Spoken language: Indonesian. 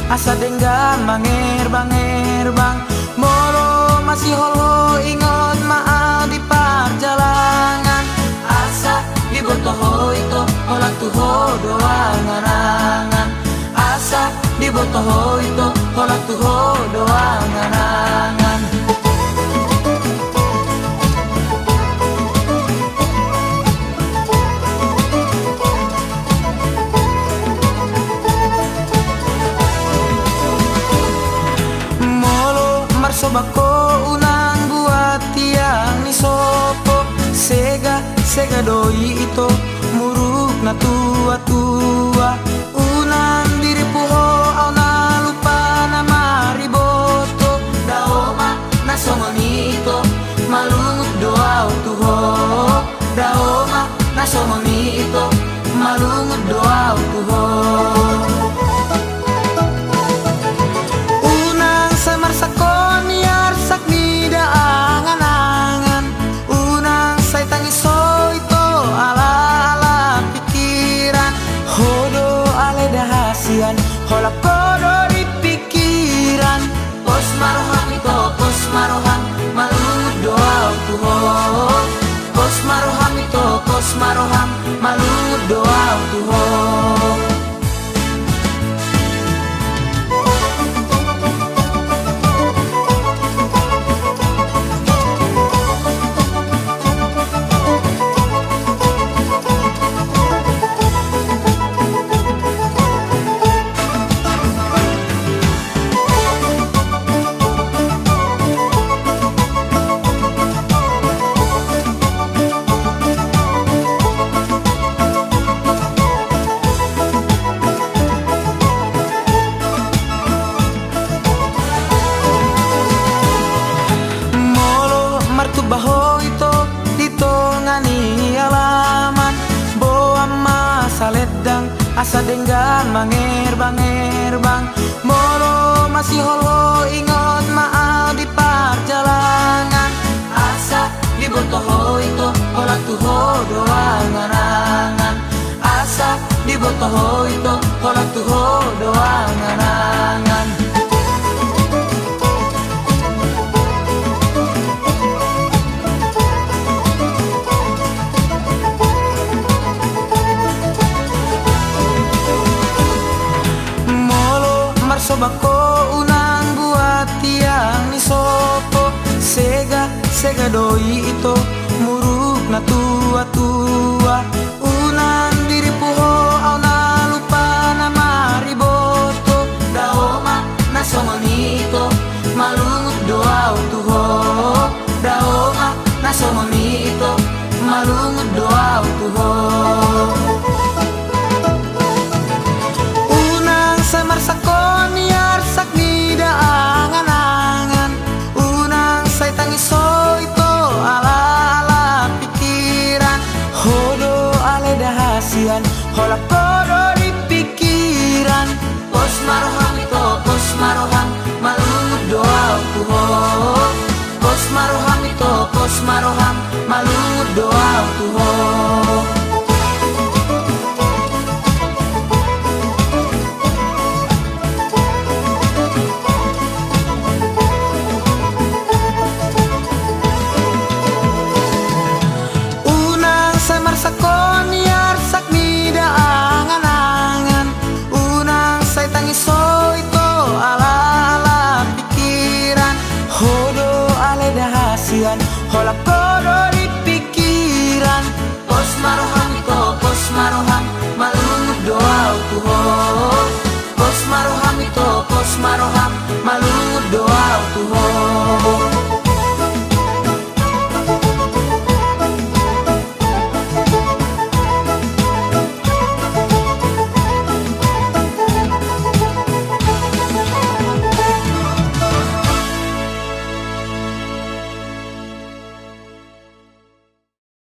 asa denggan banger bang. Moro masih holo ingot maaf di perjalanan, asa di botoho itu olah tuho doang angan. Asa di botoho itu olah tuho doang angan. Sobako unang buat tiang ni sopo, sega doi itu muruk na tua unang diri puho au na lupa na mariboto daoma na somonito malungut doa tuho daoma na somonito malungut doa tuho. Holap kodo di pikiran, pos maroham itu pos maroham malungut doa tuho. Pos maroham itu pos maroham malungut doa tuho. Baho itu ditongani alaman boa masa ledang asa denggan banger bang. Moro masih holo ingot maaf di perjalanan, asa di botoho itu olah tuho doang angan. Asa di botoho itu olah tuho doang angan. Sobako unang buat tiang ni sopo, sega doi itu muruk na tua unang diri puho au na lupa na mariboto daoma na somonito malungut doa tuho. Daoma na somonito malungut doa tuho. Unang samar sakon yarsak ni daangan-angan, unang say tangiso ito ala pikiran. Hodo ale dahasian holap kodo di pikiran, pos maroham itu pos maroham malungut doa tuho. Pos maroham itu pos maroham malungut